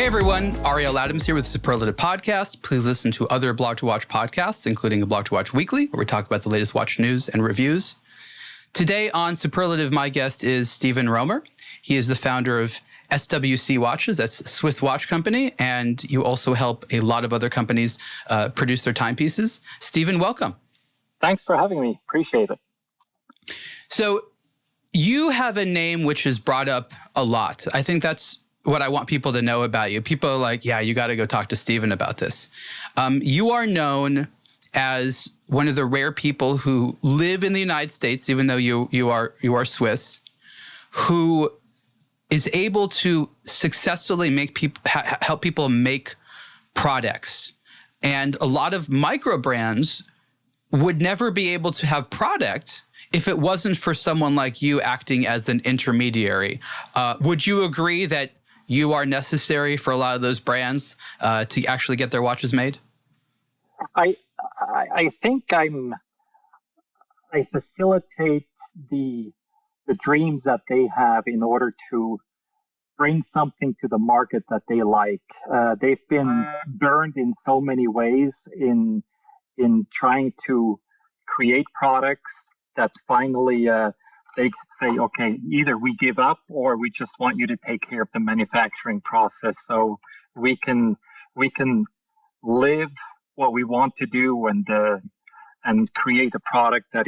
everyone, Ariel Adams here with Superlative Podcast. Please listen to other aBlogtoWatch podcasts, including aBlogtoWatch Weekly, where we talk about the latest watch news and reviews. Today on Superlative, my guest is Stephen Roemer. He is the founder of SWC Watches, that's Swiss watch company, and you also help a lot of other companies produce their timepieces. Stephen, welcome. Thanks for having me. Appreciate it. So you have a name which is brought up a lot. I think that's what I want people to know about you. People are like, yeah, you got to go talk to Stephen about this. You are known as one of the rare people who live in the United States, even though you are Swiss, who is able to successfully help people make products. And a lot of micro brands would never be able to have product if it wasn't for someone like you acting as an intermediary. Would you agree that you are necessary for a lot of those brands to actually get their watches made? I think I facilitate the dreams that they have in order to bring something to the market that they like. They've been burned in so many ways in trying to create products that finally they say, okay, either we give up or we just want you to take care of the manufacturing process so we can live what we want to do and create a product that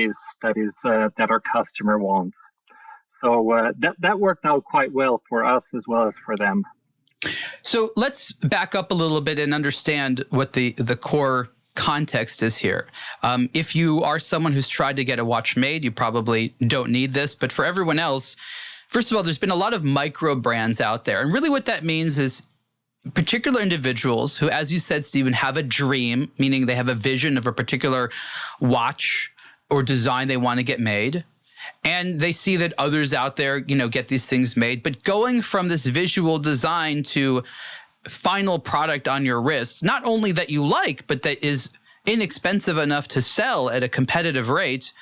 our customer wants. So that worked out quite well for us as well as for them. So let's back up a little bit and understand what the core context is here. If you are someone who's tried to get a watch made, you probably don't need this. But for everyone else, first of all, there's been a lot of micro brands out there. And really what that means is particular individuals who, as you said, Stephen, have a dream, meaning they have a vision of a particular watch or design they want to get made. And they see that others out there, get these things made. But going from this visual design to final product on your wrist, not only that you like, but that is inexpensive enough to sell at a competitive rate,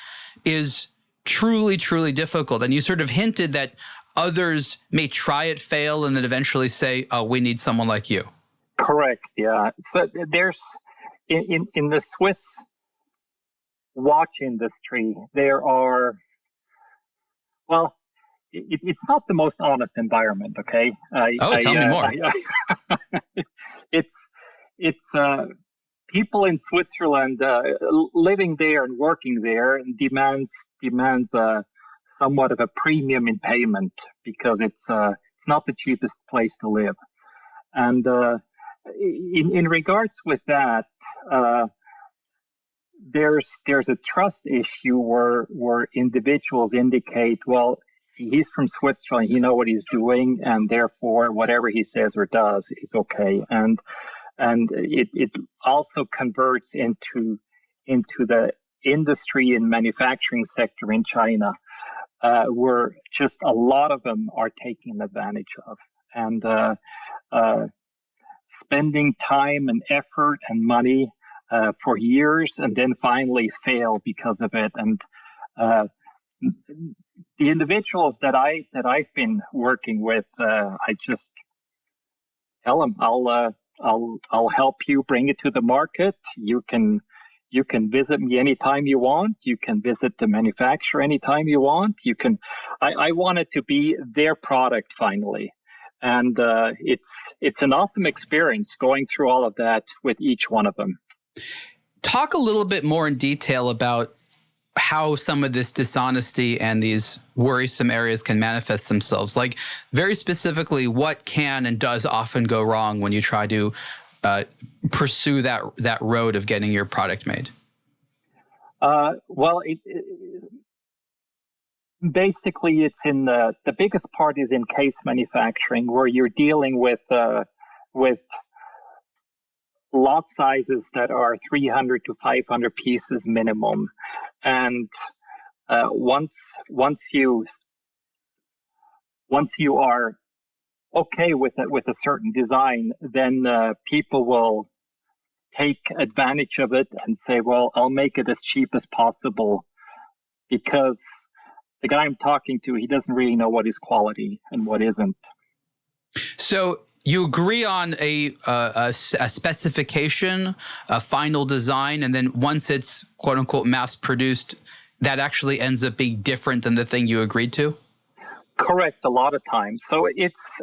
is truly, truly difficult. And you sort of hinted that others may try it, fail, and then eventually say, oh, we need someone like you. Correct, yeah. So there's, in the Swiss watch industry, there are, well, it's not the most honest environment, okay? Tell me more. It's people in Switzerland living there and working there demands somewhat of a premium in payment because it's not the cheapest place to live. And in regards with that, there's a trust issue where individuals indicate, well, he's from Switzerland, he knows what he's doing, and therefore whatever he says or does is okay. And it also converts into the industry and manufacturing sector in China, where just a lot of them are taking advantage of and spending time and effort and money for years, and then finally fail because of it. And the individuals that I've been working with, I just tell them, I'll help you bring it to the market. You can visit me anytime you want. You can visit the manufacturer anytime you want. I want it to be their product finally. And it's an awesome experience going through all of that with each one of them. Talk a little bit more in detail about how some of this dishonesty and these worrisome areas can manifest themselves. Like, very specifically, what can and does often go wrong when you try to pursue that road of getting your product made? Well, basically, it's in the biggest part is in case manufacturing, where you're dealing with lot sizes that are 300 to 500 pieces minimum. And once you are okay with a certain design, then people will take advantage of it and say, well, I'll make it as cheap as possible, because the guy I'm talking to, he doesn't really know what is quality and what isn't. So you agree on a specification, a final design, and then once it's quote unquote mass produced, that actually ends up being different than the thing you agreed to? Correct, a lot of times. So it's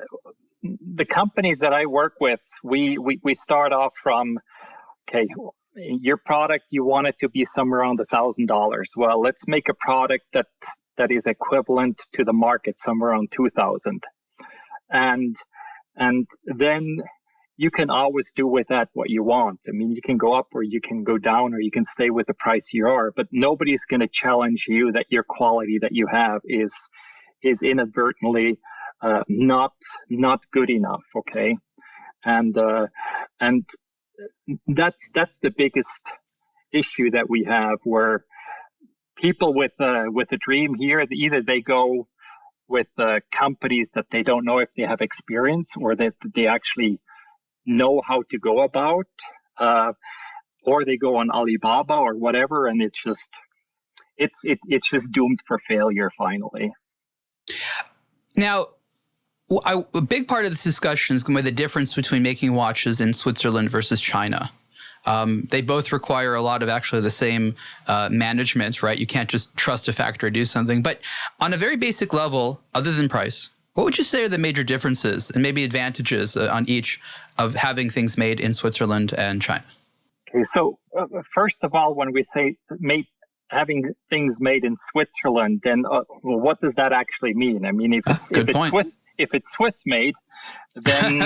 the companies that I work with, we start off from, okay, your product, you want it to be somewhere around $1,000. Well, let's make a product that is equivalent to the market, somewhere around 2,000. And then you can always do with that what you want. I mean, you can go up or you can go down or you can stay with the price you are, but nobody's going to challenge you that your quality that you have is inadvertently not good enough. Okay, and that's the biggest issue that we have, where people with a dream here, either they go with companies that they don't know if they have experience or that they actually know how to go about, or they go on Alibaba or whatever, and it's just doomed for failure finally. Now, a big part of this discussion is going to be the difference between making watches in Switzerland versus China. They both require a lot of actually the same management, right? You can't just trust a factory to do something. But on a very basic level, other than price, what would you say are the major differences and maybe advantages on each of having things made in Switzerland and China? Okay, so first of all, when we say having things made in Switzerland, then well, what does that actually mean? I mean, if it's Swiss made, then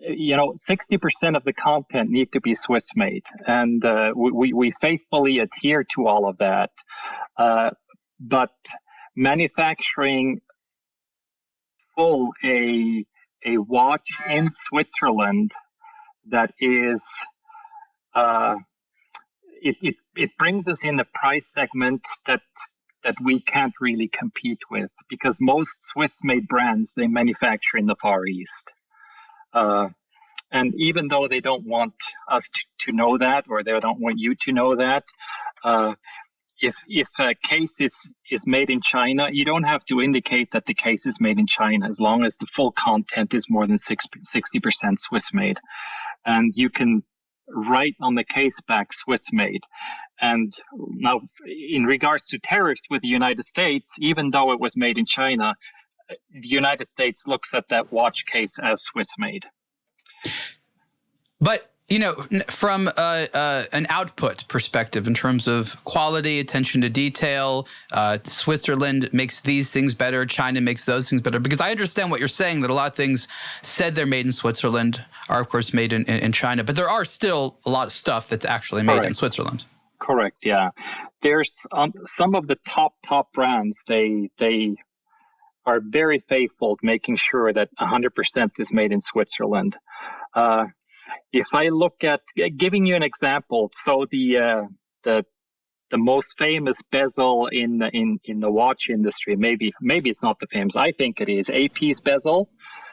60% of the content need to be Swiss made, and we faithfully adhere to all of that. But manufacturing a watch in Switzerland that is it brings us in a price segment that we can't really compete with, because most Swiss-made brands, they manufacture in the Far East. And even though they don't want us to know that, or they don't want you to know that, if a case is made in China, you don't have to indicate that the case is made in China, as long as the full content is more than 60% Swiss-made. And you can write on the case back Swiss-made. And now, in regards to tariffs with the United States, even though it was made in China, the United States looks at that watch case as Swiss-made. But, from an output perspective, in terms of quality, attention to detail, Switzerland makes these things better, China makes those things better. Because I understand what you're saying, that a lot of things said they're made in Switzerland are, of course, made in China. But there are still a lot of stuff that's actually made in Switzerland. Correct, yeah. There's some of the top brands, they are very faithful, making sure that 100% is made in Switzerland. If I look at, giving you an example, so the most famous bezel in the watch industry, maybe it's not the famous, I think it is, AP bezel.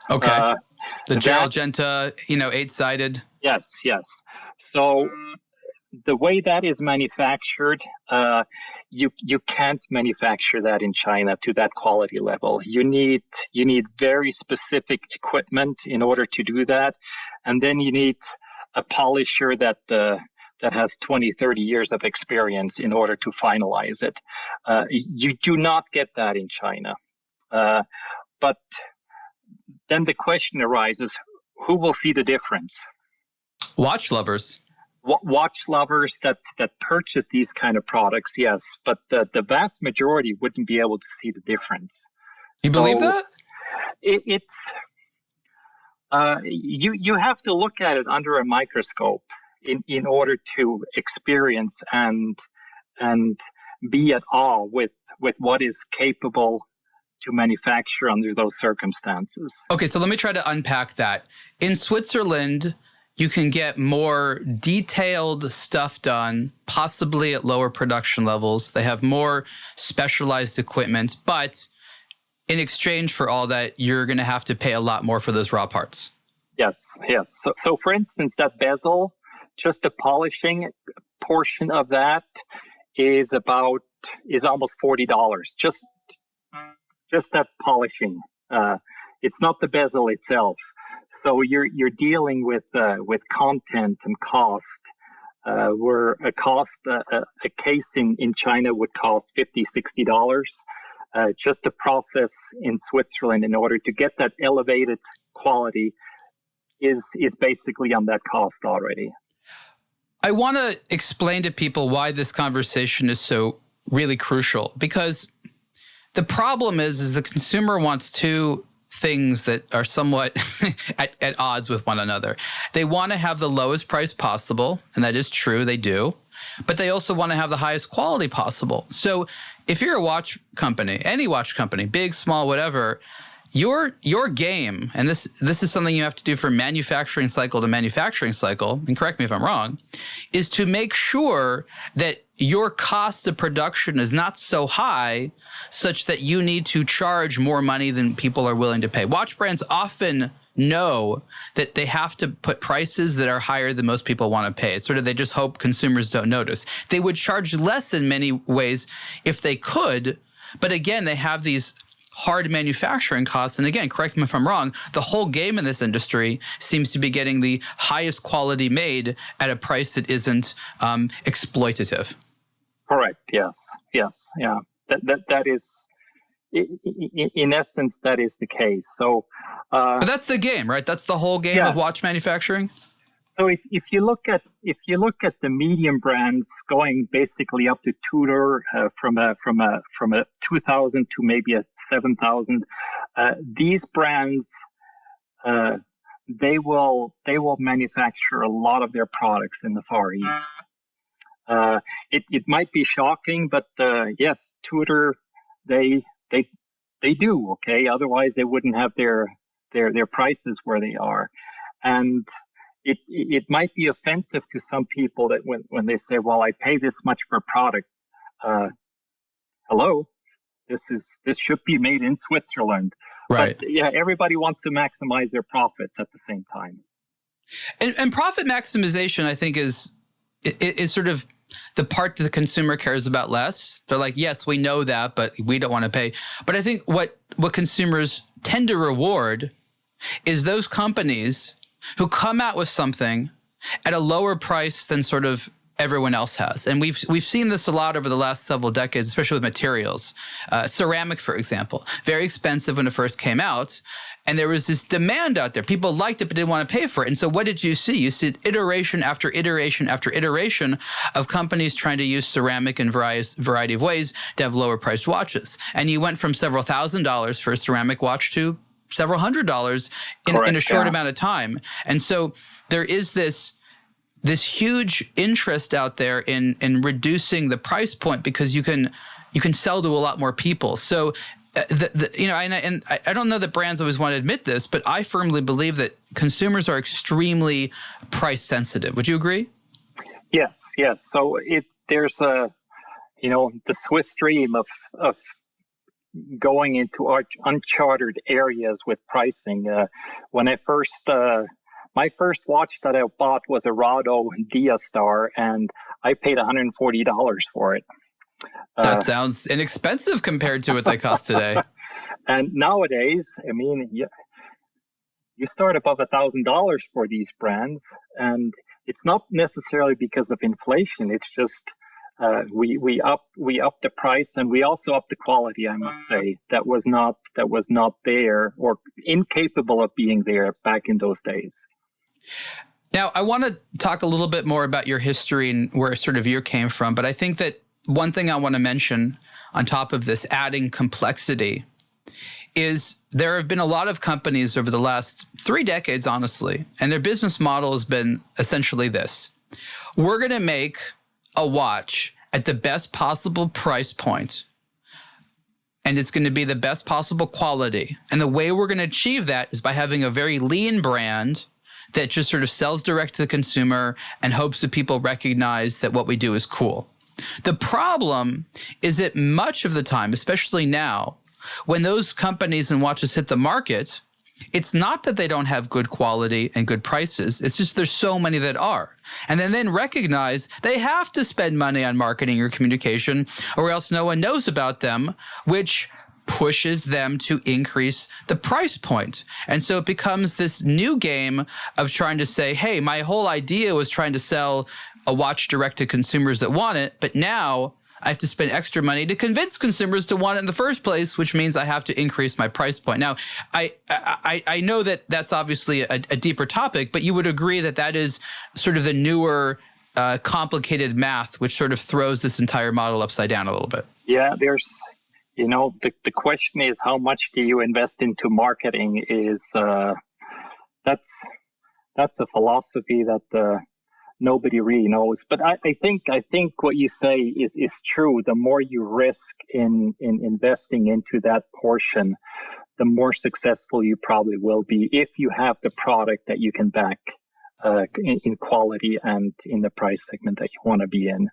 Okay. The Gerald Genta, 8-sided. Yes. So the way that is manufactured, you can't manufacture that in China to that quality level. You need very specific equipment in order to do that, and then you need a polisher that has 20, 30 years of experience in order to finalize it. You do not get that in China. But then the question arises: who will see the difference? Watch lovers. Watch lovers that purchase these kind of products, yes, but the vast majority wouldn't be able to see the difference. You believe that? It's you have to look at it under a microscope in order to experience and be at awe with what is capable to manufacture under those circumstances. Okay, so let me try to unpack that. In Switzerland, you can get more detailed stuff done, possibly at lower production levels. They have more specialized equipment, but in exchange for all that, you're going to have to pay a lot more for those raw parts. Yes. So for instance, that bezel, just the polishing portion of that is almost $40. Just that polishing. it's not the bezel itself. So you're dealing with content and cost. Where a case in China would cost $50-$60. Just the process in Switzerland in order to get that elevated quality is basically on that cost already. I want to explain to people why this conversation is so really crucial, because the problem is the consumer wants two things that are somewhat at odds with one another. They want to have the lowest price possible, and that is true, they do, but they also want to have the highest quality possible. So if you're a watch company, any watch company, big, small, whatever, your game, and this is something you have to do from manufacturing cycle to manufacturing cycle, and correct me if I'm wrong, is to make sure that your cost of production is not so high such that you need to charge more money than people are willing to pay. Watch brands often know that they have to put prices that are higher than most people want to pay. It's sort of, they just hope consumers don't notice. They would charge less in many ways if they could, but again, they have these hard manufacturing costs. And again, correct me if I'm wrong, the whole game in this industry seems to be getting the highest quality made at a price that isn't exploitative. Correct. Yes. Yeah. That is, in essence, that is the case. So, but that's the game, right? That's the whole game of watch manufacturing. So if you look at the medium brands going basically up to Tudor, from a 2,000 to maybe a 7,000, these brands they will manufacture a lot of their products in the Far East. It might be shocking, but yes, Tudor they do, okay. Otherwise, they wouldn't have their prices where they are, and it might be offensive to some people that when they say, "Well, I pay this much for a product." Hello, this should be made in Switzerland, right? But yeah, everybody wants to maximize their profits at the same time. And profit maximization, I think, is sort of the part that the consumer cares about less. They're like, yes, we know that, but we don't want to pay. But I think what consumers tend to reward is those companies who come out with something at a lower price than sort of everyone else has. And we've seen this a lot over the last several decades, especially with materials. Ceramic, for example, very expensive when it first came out. And there was this demand out there. People liked it, but didn't want to pay for it. And so what did you see? You see iteration after iteration after iteration of companies trying to use ceramic in variety of ways to have lower priced watches. And you went from several $1,000s for a ceramic watch to several $100s in a short amount of time. And so there is this huge interest out there in reducing the price point because you can sell to a lot more people. So I don't know that brands always want to admit this, but I firmly believe that consumers are extremely price sensitive. Would you agree? Yes. So there's the Swiss dream of going into uncharted areas with pricing. When I my first watch that I bought was a Rado Diastar, and I paid $140 for it. That sounds inexpensive compared to what they cost today. And nowadays, I mean, you start above $1,000 for these brands, and it's not necessarily because of inflation. It's just we up the price, and we also up the quality. I must say that was not there, or incapable of being there back in those days. Now, I want to talk a little bit more about your history and where sort of you came from, but I think that one thing I want to mention on top of this, adding complexity, is there have been a lot of companies over the last 3 decades, honestly, and their business model has been essentially this. We're going to make a watch at the best possible price point, and it's going to be the best possible quality. And the way we're going to achieve that is by having a very lean brand that just sort of sells direct to the consumer and hopes that people recognize that what we do is cool. The problem is that much of the time, especially now, when those companies and watches hit the market, it's not that they don't have good quality and good prices. It's just there's so many that are. And then recognize they have to spend money on marketing or communication or else no one knows about them, which pushes them to increase the price point. And so it becomes this new game of trying to say, hey, my whole idea was trying to sell a watch direct to consumers that want it, but now I have to spend extra money to convince consumers to want it in the first place, which means I have to increase my price point. Now, I know that that's obviously a deeper topic, but you would agree that that is sort of the newer, complicated math, which sort of throws this entire model upside down a little bit. Yeah, there's, the question is, how much do you invest into marketing? That's a philosophy that nobody really knows. But I think what you say is true. The more you risk in investing into that portion, the more successful you probably will be if you have the product that you can back in quality and in the price segment that you want to be in.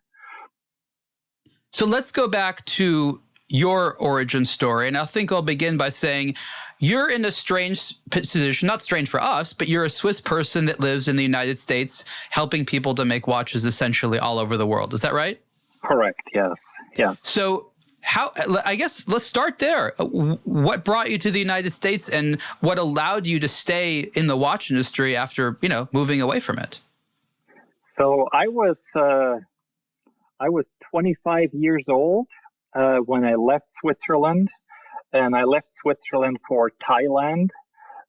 So let's go back to your origin story. And I think I'll begin by saying you're in a strange position, not strange for us, but you're a Swiss person that lives in the United States, helping people to make watches essentially all over the world. Is that right? Correct. Yes. So I guess let's start there. What brought you to the United States and what allowed you to stay in the watch industry after, moving away from it? So I was 25 years old when I left Switzerland, and I left Switzerland for Thailand,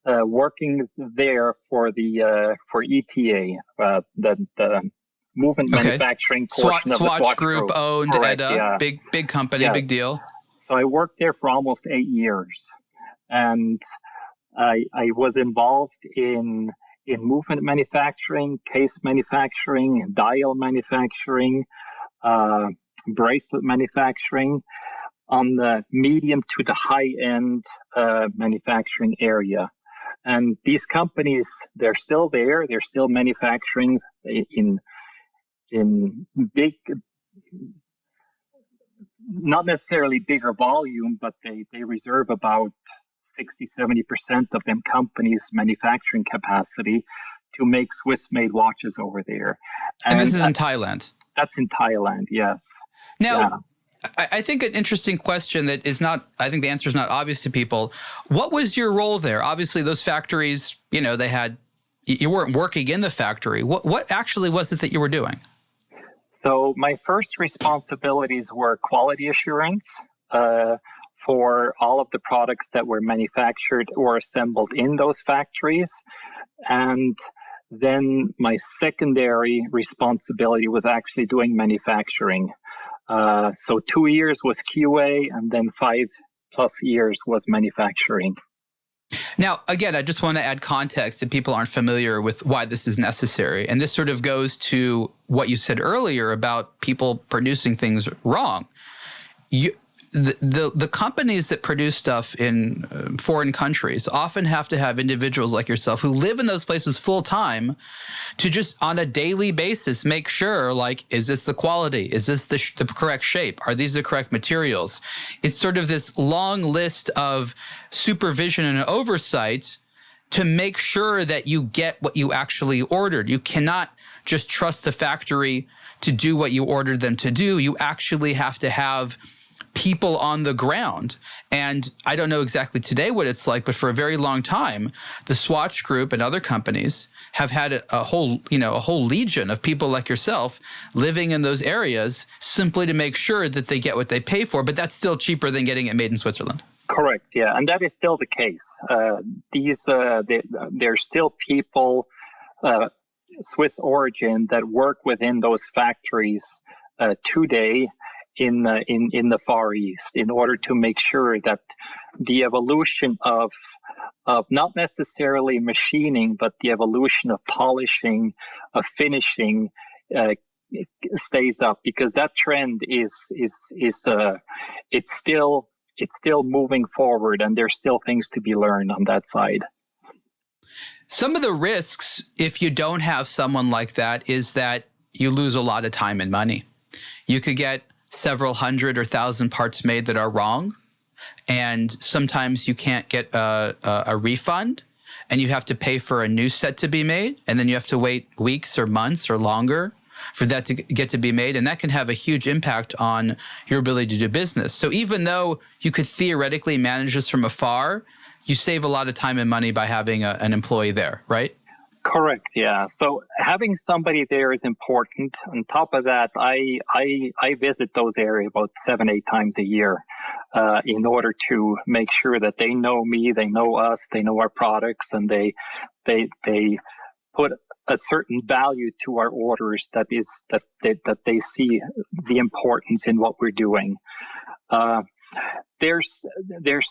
working there for ETA, the movement manufacturing portion of the Swatch Group owned. Correct, ETA, big company, yes. Big deal. So I worked there for almost 8 years, and I was involved in movement manufacturing, case manufacturing, dial manufacturing, bracelet manufacturing, on the medium to the high end manufacturing area. And these companies, they're still there. They're still manufacturing in big, not necessarily bigger volume, but they reserve about 60-70% of them companies' manufacturing capacity to make Swiss-made watches over there. And this is in Thailand? That's in Thailand, yes. Now, yeah. I think an interesting question that is not, I think the answer is not obvious to people. What was your role there? Obviously, those factories, you weren't working in the factory. What actually was it that you were doing? So my first responsibilities were quality assurance for all of the products that were manufactured or assembled in those factories. And then my secondary responsibility was actually doing manufacturing. So 2 years was QA, and then 5+ years was manufacturing. Now, again, I just want to add context that people aren't familiar with why this is necessary. And this sort of goes to what you said earlier about people producing things wrong. The companies that produce stuff in foreign countries often have to have individuals like yourself who live in those places full time to just on a daily basis make sure, is this the quality? Is this the correct shape? Are these the correct materials? It's sort of this long list of supervision and oversight to make sure that you get what you actually ordered. You cannot just trust the factory to do what you ordered them to do. You actually have to have people on the ground. And I don't know exactly today what it's like, but for a very long time, the Swatch Group and other companies have had a whole legion of people like yourself living in those areas simply to make sure that they get what they pay for, but that's still cheaper than getting it made in Switzerland. Correct, yeah, and that is still the case. There's still people, Swiss origin, that work within those factories today in the Far East in order to make sure that the evolution of not necessarily machining, but the evolution of polishing, of finishing stays up, because that trend is it's still moving forward, and there's still things to be learned on that side. Some of the risks, if you don't have someone like that, is that you lose a lot of time and money. You could get several hundred or thousand parts made that are wrong, and sometimes you can't get a refund, and you have to pay for a new set to be made, and then you have to wait weeks or months or longer for that to get to be made. And that can have a huge impact on your ability to do business. So even though you could theoretically manage this from afar, you save a lot of time and money by having an employee there, right? Correct. Yeah. So having somebody there is important. On top of that, I visit those areas about 7-8 times a year in order to make sure that they know me, they know us, they know our products, and they put a certain value to our orders that they see the importance in what we're doing. There's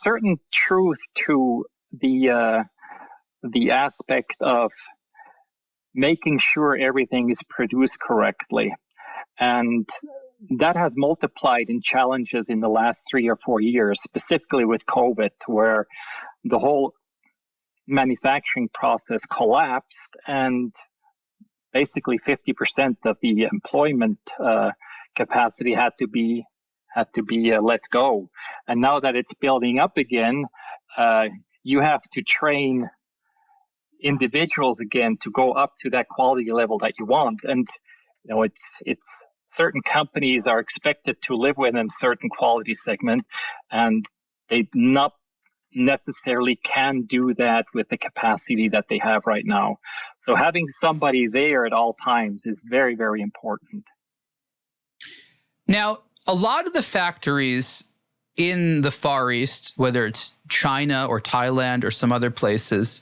certain truth to the aspect of making sure everything is produced correctly. And that has multiplied in challenges in the last 3 or 4 years, specifically with COVID, where the whole manufacturing process collapsed and basically 50% of the employment capacity had to be let go. And now that it's building up again, you have to train individuals again to go up to that quality level that you want. And it's certain companies are expected to live within a certain quality segment, and they not necessarily can do that with the capacity that they have right now. So having somebody there at all times is very, very important. Now, a lot of the factories in the Far East, whether it's China or Thailand or some other places,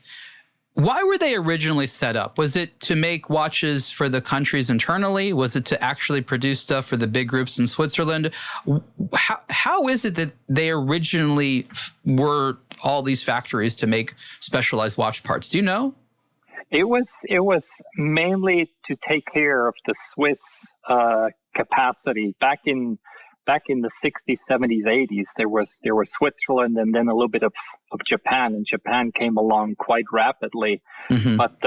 why were they originally set up? Was it to make watches for the countries internally? Was it to actually produce stuff for the big groups in Switzerland? How is it that they originally were all these factories to make specialized watch parts? Do you know? It was mainly to take care of the Swiss capacity. Back in the 60s, 70s, 80s, there was Switzerland and then a little bit of Japan, and Japan came along quite rapidly. Mm-hmm. But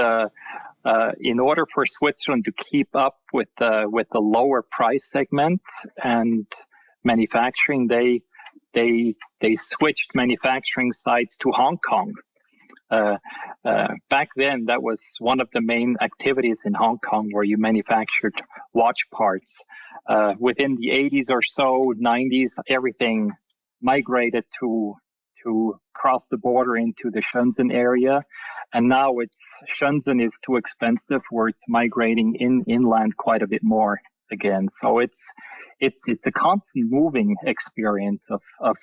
in order for Switzerland to keep up with the lower price segment and manufacturing, they switched manufacturing sites to Hong Kong. Back then, that was one of the main activities in Hong Kong, where you manufactured watch parts. Within the 80s or so, 90s, everything migrated to cross the border into the Shenzhen area. And now Shenzhen is too expensive, where it's migrating inland quite a bit more again. So it's a constant moving experience of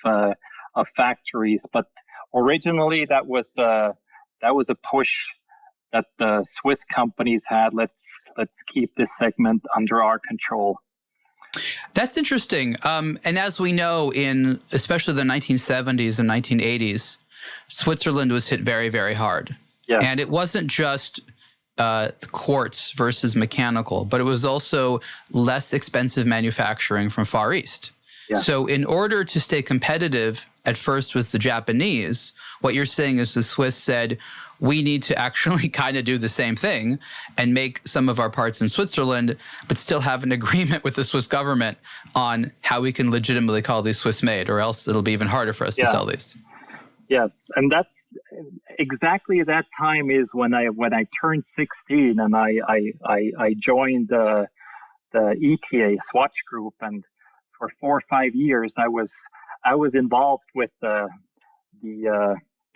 factories. But originally, that was a push that the Swiss companies had. Let's keep this segment under our control. That's interesting. And as we know, in especially the 1970s and 1980s, Switzerland was hit very, very hard. Yes. And it wasn't just quartz versus mechanical, but it was also less expensive manufacturing from Far East. Yes. So in order to stay competitive at first with the Japanese, what you're saying is the Swiss said, we need to actually kind of do the same thing and make some of our parts in Switzerland, but still have an agreement with the Swiss government on how we can legitimately call these Swiss made, or else it'll be even harder for us to sell these. Yes, and that's exactly that time is when I turned 16 and I joined the ETA Swatch Group, and for 4 or 5 years I was involved with the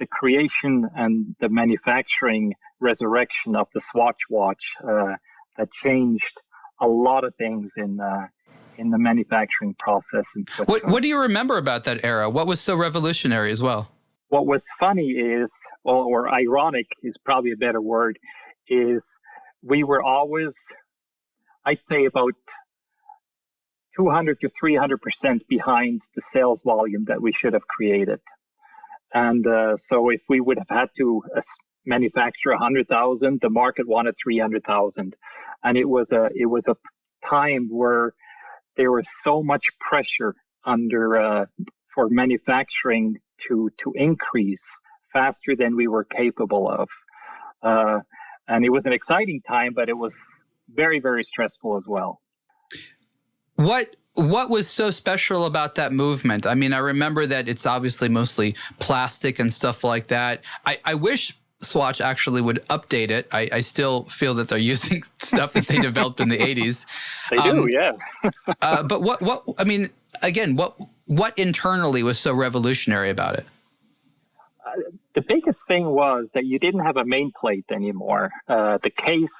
creation and the manufacturing resurrection of the Swatch watch that changed a lot of things in the manufacturing process in Switzerland. What do you remember about that era? What was so revolutionary as well? What was funny is, or ironic is probably a better word, is we were always, I'd say, about 200 to 300% behind the sales volume that we should have created. And so if we would have had to manufacture 100,000, the market wanted 300,000. And it was a time where there was so much pressure for manufacturing to increase faster than we were capable of. And it was an exciting time, but it was very, very stressful as well. What was so special about that movement? I mean, I remember that it's obviously mostly plastic and stuff like that. I wish Swatch actually would update it. I still feel that they're using stuff that they developed in the 80s. They do, yeah. But what I mean, again, what internally was so revolutionary about it? The biggest thing was that you didn't have a main plate anymore. The case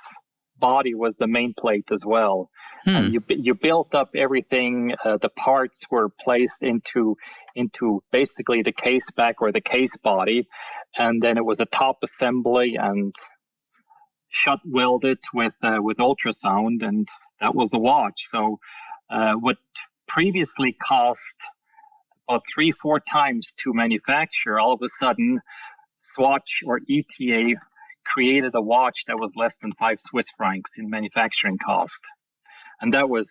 body was the main plate as well. And you built up everything. The parts were placed into basically the case back or the case body, and then it was a top assembly and shut welded with ultrasound, and that was the watch. So what previously cost about 3-4 times to manufacture, all of a sudden Swatch or ETA created a watch that was less than 5 Swiss francs in manufacturing cost. And that was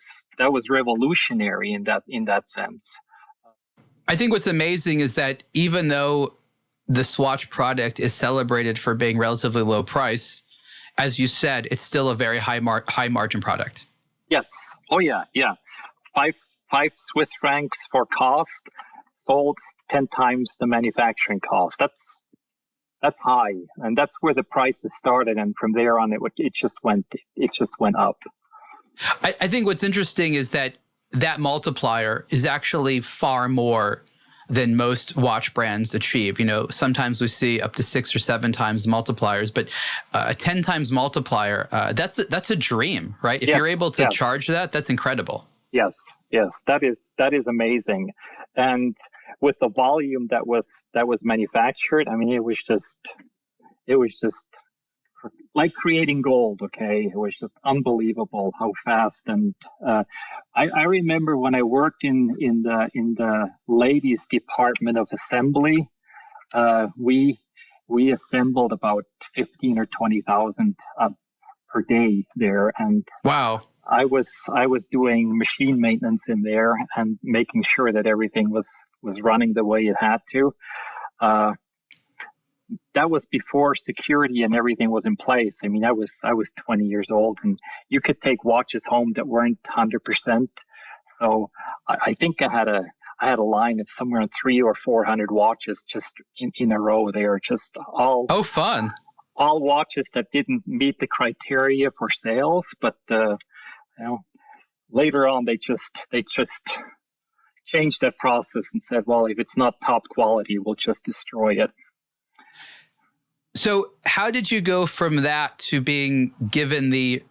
revolutionary in that sense. I think what's amazing is that even though the Swatch product is celebrated for being relatively low price, as you said, it's still a very high margin product. Yes. Oh yeah. 5 Swiss francs for cost, sold 10 times the manufacturing cost. That's high, and that's where the prices started, and from there on, it just went up. I think what's interesting is that multiplier is actually far more than most watch brands achieve. You know, sometimes we see up to 6 or 7 times multipliers, but a 10 times multiplier, that's a dream, right? If you're able to charge that, that's incredible. Yes, that is amazing. And with the volume that was manufactured, I mean, it was just like creating gold. Okay, it was just unbelievable how fast. And I remember when I worked in the ladies department of assembly, we assembled about 15 or 20,000 per day there. And wow. I was doing machine maintenance in there and making sure that everything was running the way it had to. That was before security and everything was in place. I mean, I was 20 years old, and you could take watches home that weren't 100%. So I think I had a line of somewhere 300 or 400 watches just in a row there, just all. Oh, fun. All watches that didn't meet the criteria for sales, but later on they just changed that process and said, well, if it's not top quality, we'll just destroy it. So how did you go from that to being given the,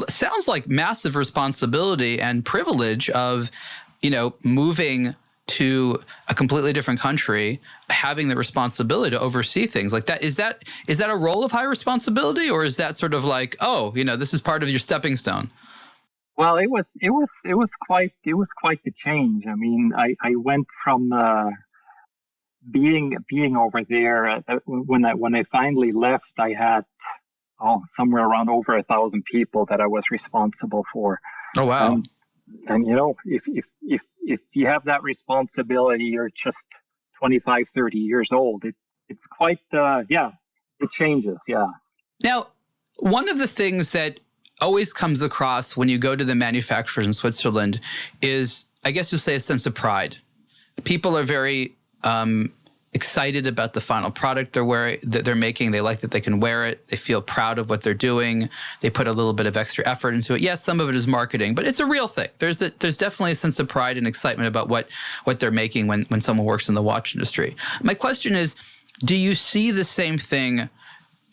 sounds like massive responsibility and privilege of, moving to a completely different country, having the responsibility to oversee things like that? Is that a role of high responsibility, or is that sort of like, this is part of your stepping stone? Well, it was quite the change. I mean, I went from being over there. When I finally left, I had somewhere around over 1,000 people that I was responsible for. Oh wow! And if you have that responsibility, you're just 25, 30 years old. It's quite it changes. Yeah. Now, one of the things that always comes across when you go to the manufacturers in Switzerland is, I guess you'll say, a sense of pride. People are very excited about the final product they're making. They like that they can wear it. They feel proud of what they're doing. They put a little bit of extra effort into it. Yes, some of it is marketing, but it's a real thing. There's definitely a sense of pride and excitement about what they're making when someone works in the watch industry. My question is, do you see the same thing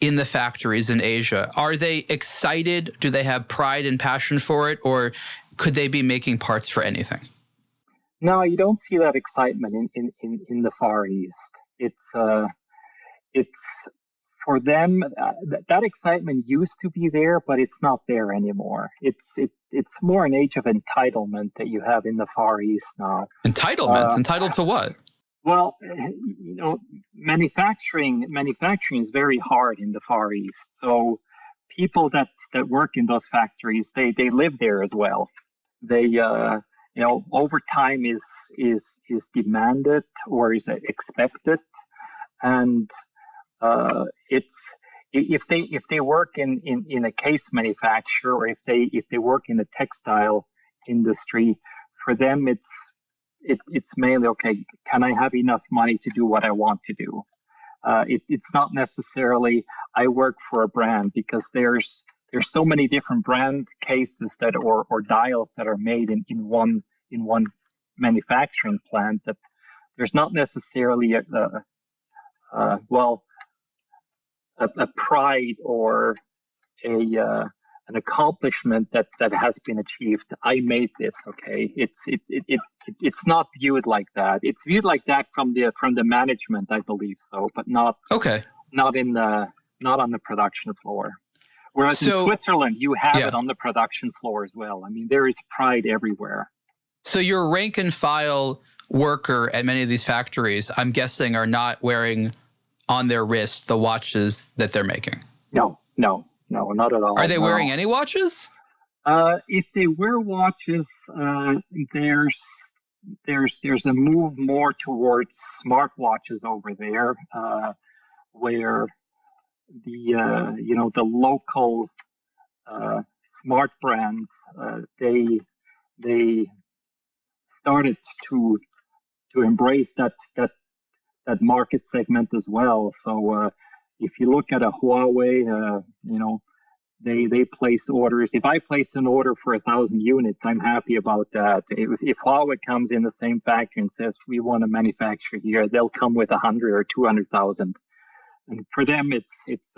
in the factories in Asia? Are they excited? Do they have pride and passion for it? Or could they be making parts for anything? No, you don't see that excitement in the Far East. It's for them, that excitement used to be there, but it's not there anymore. It's more an age of entitlement that you have in the Far East now. Entitlement? Entitled to what? Well, manufacturing is very hard in the Far East. So people that work in those factories, they live there as well. They overtime is demanded or is expected, and it's if they work in a case manufacturer, or if they work in the textile industry, for them it's mainly, okay, can I have enough money to do what I want to do? It's not necessarily I work for a brand, because there's so many different brand cases that or dials that are made in one manufacturing plant, that there's not necessarily a pride or an accomplishment that has been achieved. I made this. Okay, it's not viewed like that. It's viewed like that from the management, I believe so, but not on the production floor. Whereas in Switzerland, you have it on the production floor as well. I mean, there is pride everywhere. So your rank and file worker at many of these factories, I'm guessing, are not wearing on their wrists the watches that they're making. No, not at all. Are they wearing any watches? If they wear watches, there's a move more towards smartwatches over there, where the local smart brands they started to embrace that market segment as well. So if you look at a Huawei, they place orders. If I place an order for 1,000 units, I'm happy about that. If Huawei comes in the same factory and says we want to manufacture here, they'll come with 100 or 200,000. And for them, it's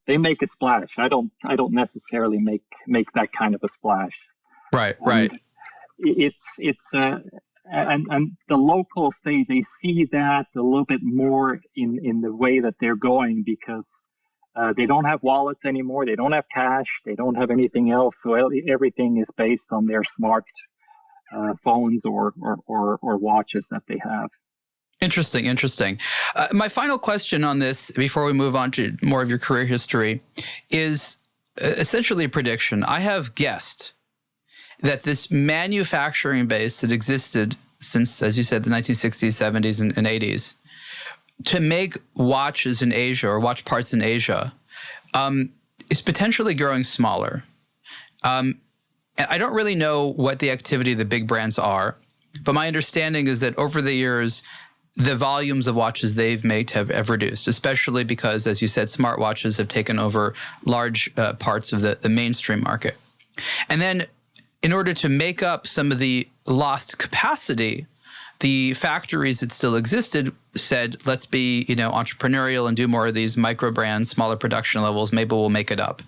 they make a splash. I don't necessarily make that kind of a splash. Right. And the locals, they see that a little bit more in the way that they're going, because they don't have wallets anymore. They don't have cash. They don't have anything else. So everything is based on their smart phones or watches that they have. Interesting. My final question on this, before we move on to more of your career history, is essentially a prediction. I have guessed that this manufacturing base that existed since, as you said, the 1960s, 70s, and 80s, to make watches in Asia or watch parts in Asia, is potentially growing smaller. And I don't really know what the activity of the big brands are, but my understanding is that over the years, the volumes of watches they've made have reduced, especially because, as you said, smartwatches have taken over large parts of the mainstream market. And then in order to make up some of the lost capacity, the factories that still existed said, let's be, entrepreneurial and do more of these micro brands, smaller production levels. Maybe we'll make it up.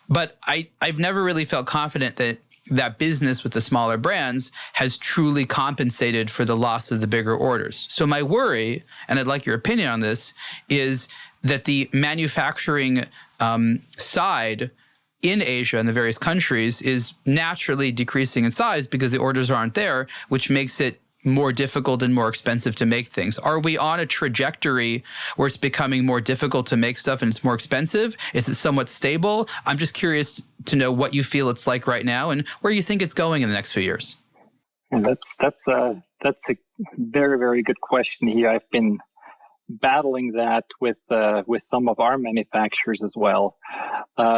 But I've never really felt confident that business with the smaller brands has truly compensated for the loss of the bigger orders. So my worry, and I'd like your opinion on this, is that the manufacturing side in Asia and the various countries is naturally decreasing in size because the orders aren't there, which makes it more difficult and more expensive to make things. Are we on a trajectory where it's becoming more difficult to make stuff and it's more expensive? Is it somewhat stable? I'm just curious to know what you feel it's like right now and where you think it's going in the next few years. And that's a very, very good question here. I've been battling that with some of our manufacturers as well.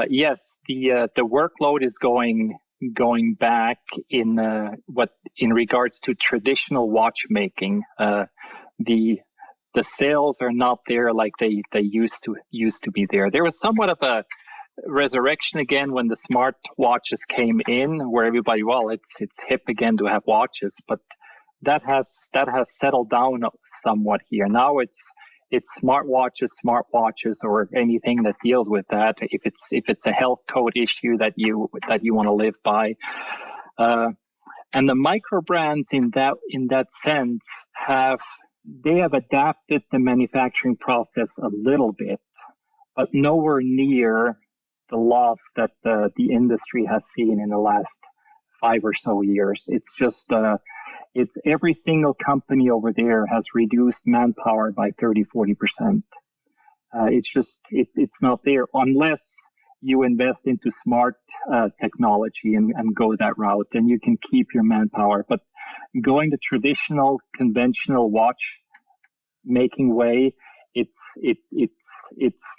Yes, the workload is going back in regards to traditional watchmaking. The sales are not there like they used to be there. There was somewhat of a resurrection again when the smart watches came in, where everybody, it's hip again to have watches, but that has settled down somewhat here. Now it's smartwatches, or anything that deals with that. If it's a health code issue that you want to live by, and the micro brands in that sense have adapted the manufacturing process a little bit, but nowhere near the loss that the industry has seen in the last 5 or so years. It's just it's every single company over there has reduced manpower by 30-40%. It's not there unless you invest into smart technology and go that route. Then you can keep your manpower. But going the traditional, conventional watch making way, it's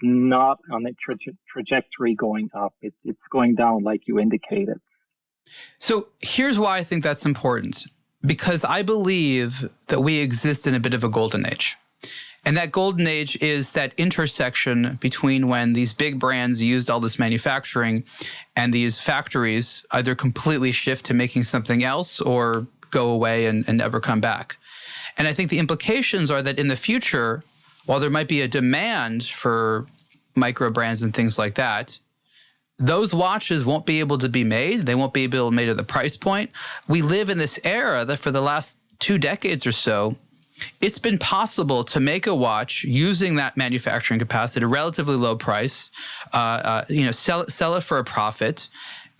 not on a trajectory going up. It's going down, like you indicated. So here's why I think that's important. Because I believe that we exist in a bit of a golden age. And that golden age is that intersection between when these big brands used all this manufacturing and these factories either completely shift to making something else or go away and never come back. And I think the implications are that in the future, while there might be a demand for micro brands and things like that, those watches won't be able to be made. They won't be able to be made at the price point. We live in this era that for the last 2 decades or so, it's been possible to make a watch using that manufacturing capacity at a relatively low price, sell it for a profit.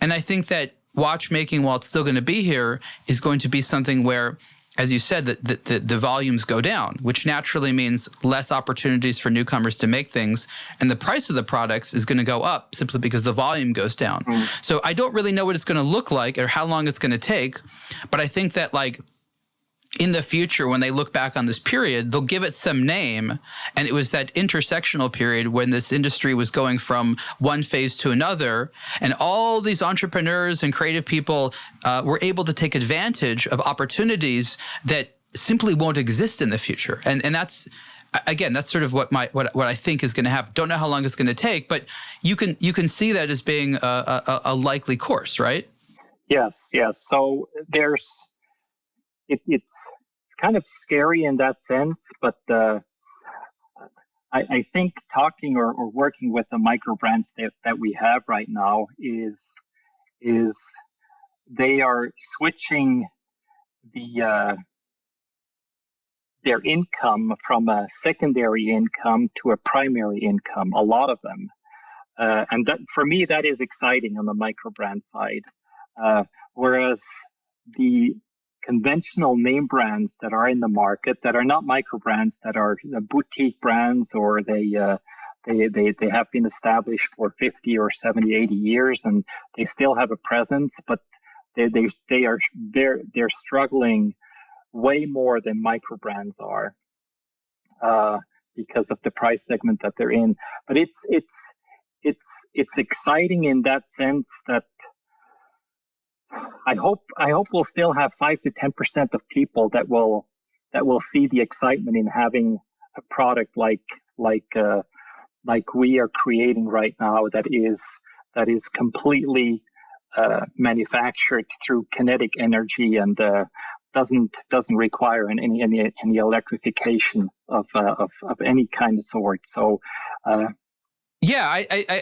And I think that watchmaking, while it's still going to be here, is going to be something where, as you said, the volumes go down, which naturally means less opportunities for newcomers to make things. And the price of the products is going to go up simply because the volume goes down. Mm. So I don't really know what it's going to look like or how long it's going to take. But I think that in the future, when they look back on this period, they'll give it some name. And it was that intersectional period when this industry was going from one phase to another. And all these entrepreneurs and creative people were able to take advantage of opportunities that simply won't exist in the future. And that's, again, that's sort of what I think is going to happen. Don't know how long it's going to take, but you can see that as being a likely course, right? Yes. So it's kind of scary in that sense, but I think talking or working with the micro brands that we have right now is they are switching their income from a secondary income to a primary income, a lot of them. And that, for me, that is exciting on the micro brand side. Whereas the conventional name brands that are in the market that are not micro brands, that are boutique brands, or they have been established for 50 or 70, 80 years, and they still have a presence, but they're struggling way more than micro brands are because of the price segment that they're in. But it's exciting in that sense that I hope we'll still have 5 to 10% of people that will see the excitement in having a product like we are creating right now, that is completely manufactured through kinetic energy and doesn't require any electrification of any kind of sort. So I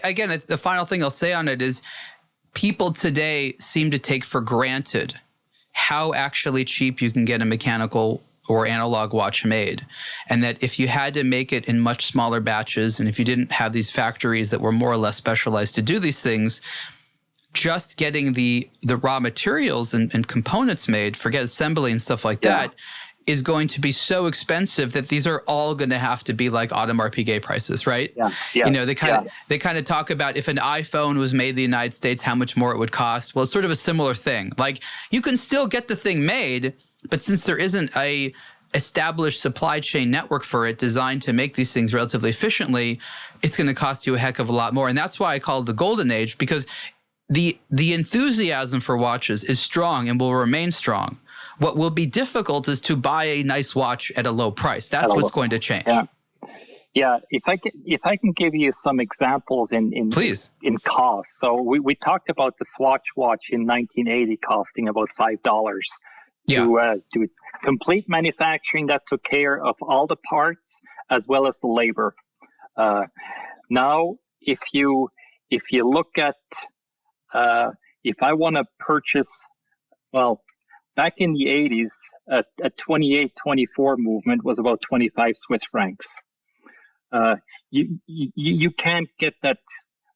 again, the final thing I'll say on it is, people today seem to take for granted how actually cheap you can get a mechanical or analog watch made. And that if you had to make it in much smaller batches, and if you didn't have these factories that were more or less specialized to do these things, just getting the raw materials and components made, forget assembly and stuff like that, is going to be so expensive that these are all going to have to be like Audemars Piguet prices, right? Yeah. They kind of talk about if an iPhone was made in the United States, how much more it would cost. Well, it's sort of a similar thing. Like, you can still get the thing made, but since there isn't a established supply chain network for it designed to make these things relatively efficiently, it's going to cost you a heck of a lot more. And that's why I call it the golden age, because the enthusiasm for watches is strong and will remain strong. What will be difficult is to buy a nice watch at a low price. That's what's going to change. Yeah. If I can give you some examples Please. In cost. So we talked about the Swatch watch in 1980 costing about $5 to complete manufacturing that took care of all the parts as well as the labor. Now, if you look at if I want to purchase, back in the 80s, a 28-24 movement was about 25 Swiss francs. You can't get that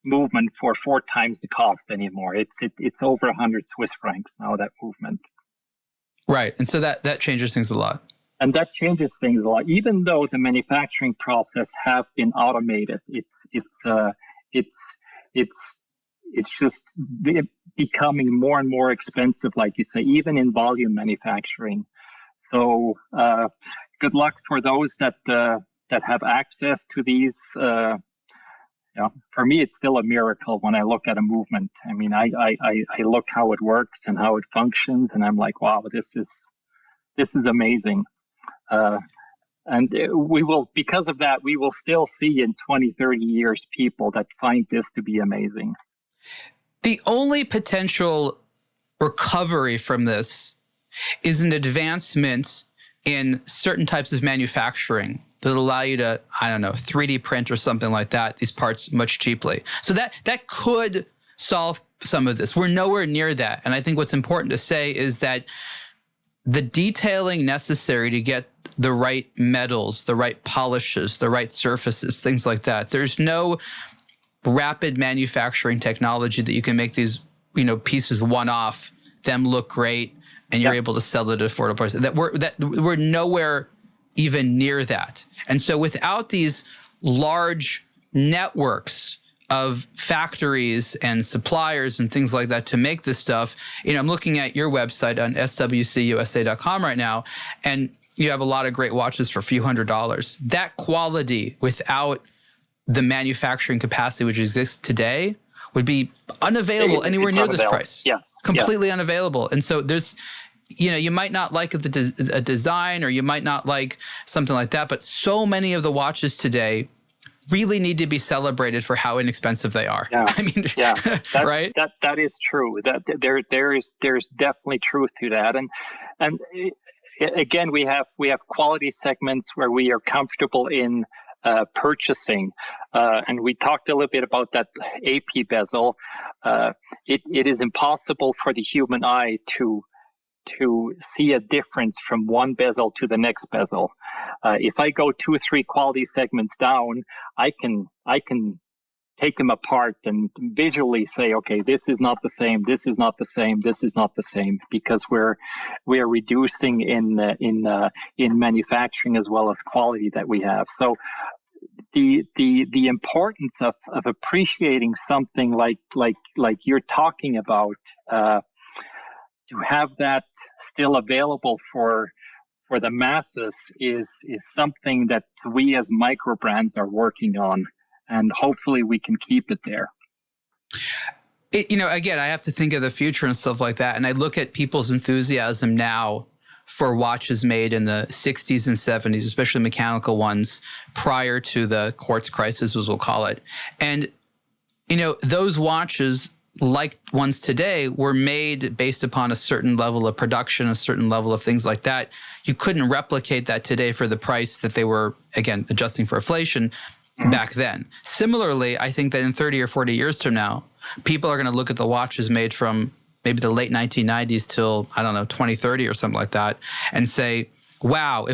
movement for 4 times the cost anymore. It's over 100 Swiss francs now, that movement. Right, and so that changes things a lot. And that changes things a lot, even though the manufacturing process have been automated. It's just becoming more and more expensive, like you say, even in volume manufacturing. So good luck for those that have access to these. For me, it's still a miracle when I look at a movement. I mean, I look how it works and how it functions, and I'm like, wow, this is amazing. And we will, because of that, we will still see in 20, 30 years people that find this to be amazing. The only potential recovery from this is an advancement in certain types of manufacturing that allow you to, 3D print or something like that, these parts much cheaply. So that could solve some of this. We're nowhere near that. And I think what's important to say is that the detailing necessary to get the right metals, the right polishes, the right surfaces, things like that, there's no rapid manufacturing technology that you can make these, pieces one-off, them look great, and you're able to sell it at affordable prices. That we're nowhere even near that. And so without these large networks of factories and suppliers and things like that to make this stuff, I'm looking at your website on SWCUSA.com right now, and you have a lot of great watches for a few $100s. That quality without the manufacturing capacity which exists today would be unavailable anywhere near this price. Yes. Completely unavailable. And so there's, you might not like a design, or you might not like something like that, but so many of the watches today really need to be celebrated for how inexpensive they are. Yeah. Right? That is true. That there's definitely truth to that. And again, we have quality segments where we are comfortable in purchasing, and we talked a little bit about that AP bezel. It is impossible for the human eye to see a difference from one bezel to the next bezel. If I go 2 or 3 quality segments down, I can take them apart and visually say, okay, this is not the same, this is not the same, this is not the same, because we're reducing in manufacturing as well as quality that we have. So the importance of appreciating something like you're talking about, to have that still available for the masses is something that we as micro brands are working on, and hopefully we can keep it there. Again, I have to think of the future and stuff like that, and I look at people's enthusiasm now for watches made in the 60s and 70s, especially mechanical ones, prior to the quartz crisis, as we'll call it. And, those watches, like ones today, were made based upon a certain level of production, a certain level of things like that. You couldn't replicate that today for the price that they were, again, adjusting for inflation back then. Similarly, I think that in 30 or 40 years from now, people are going to look at the watches made from maybe the late 1990s till, 2030 or something like that, and say, wow,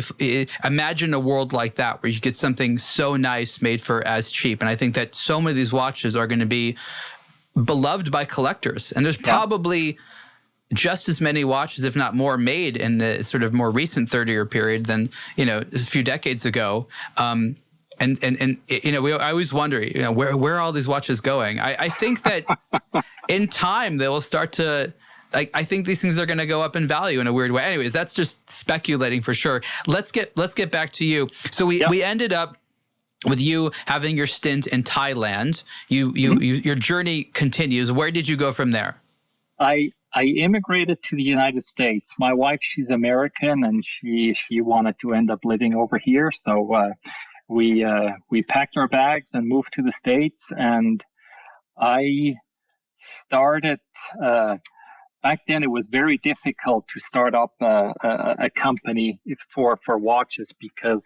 imagine a world like that where you get something so nice made for as cheap. And I think that so many of these watches are going to be beloved by collectors. And there's probably just as many watches, if not more, made in the sort of more recent 30-year period than, a few decades ago. I always wonder, where are all these watches going? I think that in time they will start to, I think these things are going to go up in value in a weird way. Anyways, that's just speculating for sure. Let's get back to you. So we ended up with you having your stint in Thailand. Your journey continues. Where did you go from there? I immigrated to the United States. My wife, she's American, and she wanted to end up living over here. So we packed our bags and moved to the States. And I started. Back then, it was very difficult to start up a company for watches because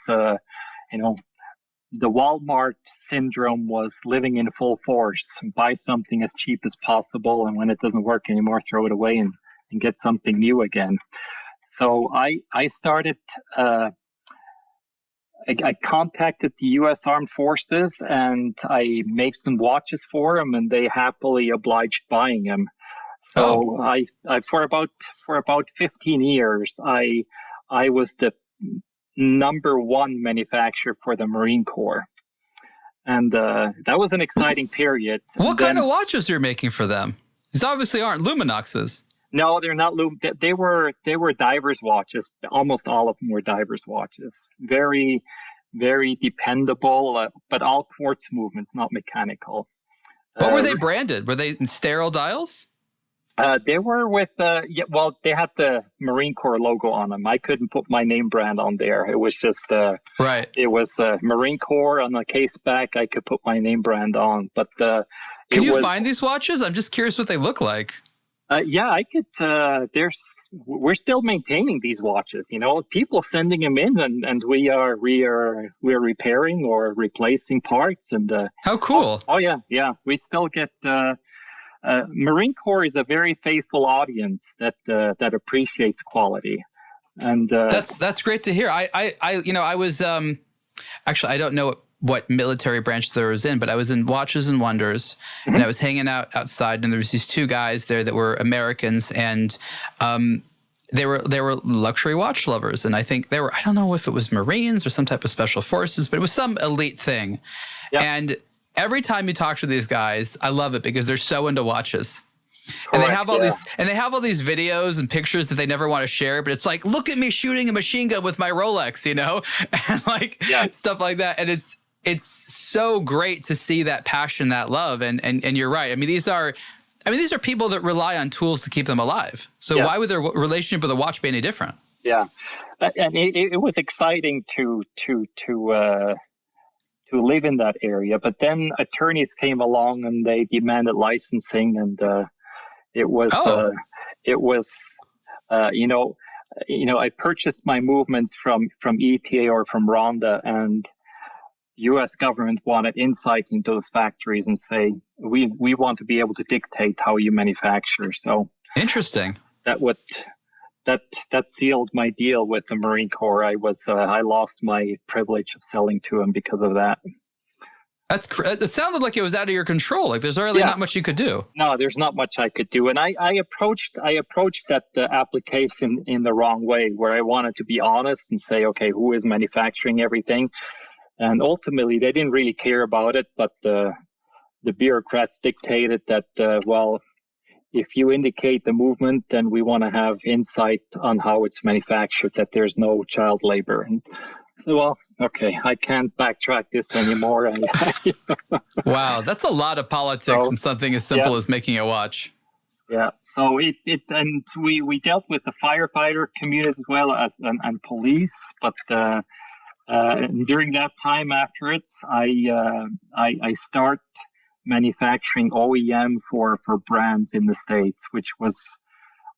the Walmart syndrome was living in full force. Buy something as cheap as possible, and when it doesn't work anymore, throw it away and get something new again. So I started. I contacted the U.S. Armed Forces, and I made some watches for them, and they happily obliged buying them. So I for about 15 years, I was the number one manufacturer for the Marine Corps, and that was an exciting period. What kind of watches you're making for them? These obviously aren't Luminoxes. No, they're not. They were divers watches. Almost all of them were divers watches. Very, very dependable, but all quartz movements, not mechanical. What were they branded? Were they sterile dials? They were with, they had the Marine Corps logo on them. I couldn't put my name brand on there. It was just, Right. It was Marine Corps on the case back. I could put my name brand on, but can you find these watches? I'm just curious what they look like. Yeah, I could. We're still maintaining these watches. People sending them in, and we're repairing or replacing parts. And how cool! Oh yeah. We still get. Marine Corps is a very faithful audience that appreciates quality, and that's great to hear. I was actually I don't know what military branch there was in, but I was in Watches and Wonders, and I was hanging out outside, and there was these two guys there that were Americans, and they were luxury watch lovers, and I think they were, I don't know if it was Marines or some type of special forces, but it was some elite thing. Yep. And every time you talk to these guys, I love it because they're so into watches. And they have all these videos and pictures that they never want to share, but it's like, look at me shooting a machine gun with my Rolex, and stuff like that. And it's so great to see that passion, that love. And you're right. I mean, these are people that rely on tools to keep them alive. So why would their relationship with a watch be any different? Yeah. And it was exciting to live in that area. But then attorneys came along and they demanded licensing, and I purchased my movements from ETA or from Ronda, and U.S. government wanted insight into those factories and say, we want to be able to dictate how you manufacture. So interesting. That sealed my deal with the Marine Corps. I lost my privilege of selling to them because of that. It sounded like it was out of your control. Like there's really not much you could do. No, there's not much I could do. And I approached that application in the wrong way, where I wanted to be honest and say, okay, who is manufacturing everything? And ultimately, they didn't really care about it. But the bureaucrats dictated that, if you indicate the movement, then we want to have insight on how it's manufactured, that there's no child labor. And okay, I can't backtrack this anymore. Wow, that's a lot of politics in something as simple as making a watch. Yeah, so and we dealt with the firefighter community as well as and police, but during that time after it, I start manufacturing OEM for brands in the States, which was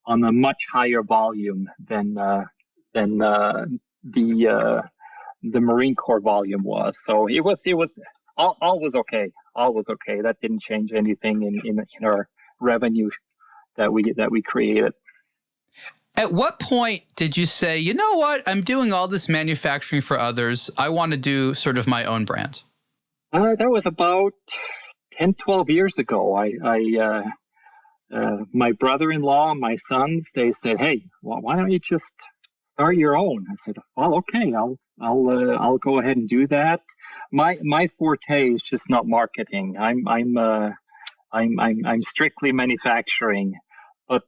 on a much higher volume than the Marine Corps volume was. So it was all was okay. All was okay. That didn't change anything in our revenue that we created. At what point did you say, you know what, I'm doing all this manufacturing for others, I want to do sort of my own brand? That was about 10, 12 years ago. My brother-in-law and my sons, they said, hey, why don't you just start your own? I said, well, okay, I'll go ahead and do that. My forte is just not marketing. I'm strictly manufacturing. But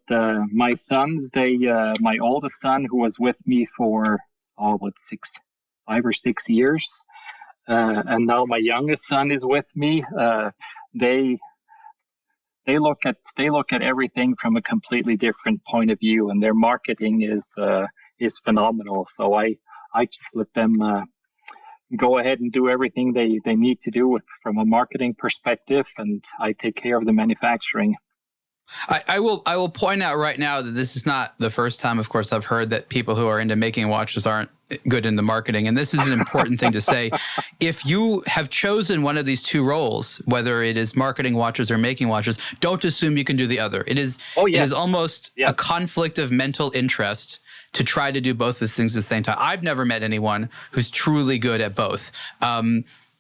my sons, my oldest son, who was with me for 5 or 6 years, and now my youngest son is with me. They look at everything from a completely different point of view, and their marketing is phenomenal. So I just let them go ahead and do everything they need to do from a marketing perspective, and I take care of the manufacturing. I will point out right now that this is not the first time, of course, I've heard that people who are into making watches aren't good in the marketing. And this is an important thing to say. If you have chosen one of these two roles, whether it is marketing watches or making watches, don't assume you can do the other. It is almost a conflict of mental interest to try to do both of these things at the same time. I've never met anyone who's truly good at both.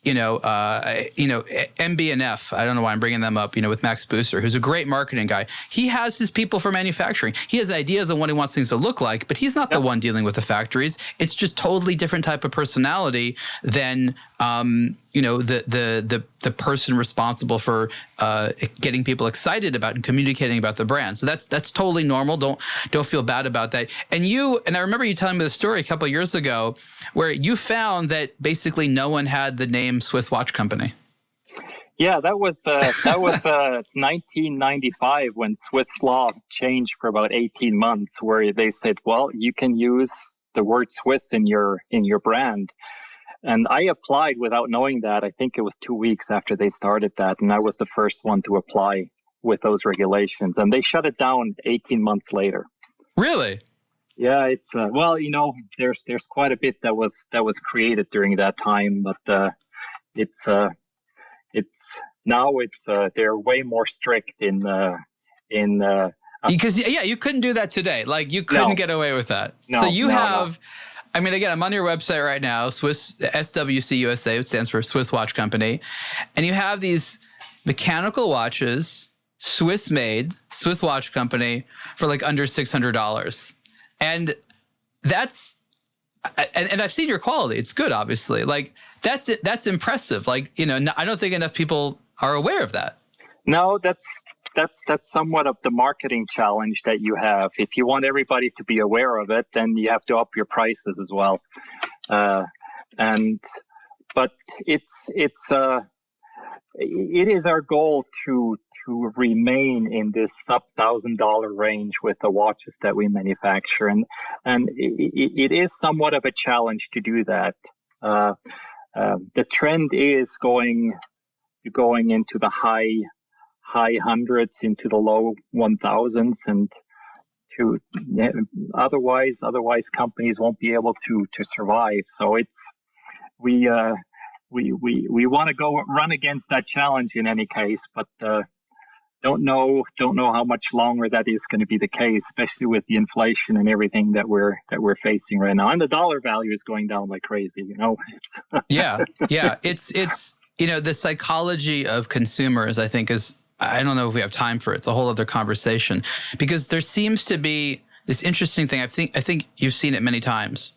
MB&F, I don't know why I'm bringing them up, with Max Booster, who's a great marketing guy. He has his people for manufacturing. He has ideas on what he wants things to look like, but he's not the one dealing with the factories. It's just totally different type of personality than, the person responsible for getting people excited about and communicating about the brand. So that's totally normal. Don't feel bad about that. And I remember you telling me the story a couple of years ago where you found that basically no one had the name Swiss Watch Company. Yeah, that was 1995 when Swiss law changed for about 18 months, where they said, well, you can use the word Swiss in your brand. And I applied without knowing that. I think it was 2 weeks after they started that, and I was the first one to apply with those regulations, and they shut it down 18 months later. Really? Yeah, it's well, there's quite a bit that was created during that time, but it's now they're way more strict in because you couldn't do that today. Like you couldn't get away with that. So you have. I mean, again, I'm on your website right now, SWC USA, it stands for Swiss Watch Company. And you have these mechanical watches, Swiss-made, Swiss Watch Company, for like under $600. And that's, and I've seen your quality. It's good, obviously. Like, that's impressive. Like, I don't think enough people are aware of that. No, that's somewhat of the marketing challenge that you have. If you want everybody to be aware of it, then you have to up your prices as well. But it is our goal to remain in this sub $1,000 range with the watches that we manufacture, and it is somewhat of a challenge to do that. The trend is going into the high hundreds, into the low 1,000s, and otherwise companies won't be able to survive. So we want to go run against that challenge in any case, but don't know how much longer that is going to be the case, especially with the inflation and everything that we're facing right now. And the dollar value is going down like crazy, Yeah. It's the psychology of consumers, I think, is, I don't know if we have time for it. It's a whole other conversation, because there seems to be this interesting thing. I think you've seen it many times,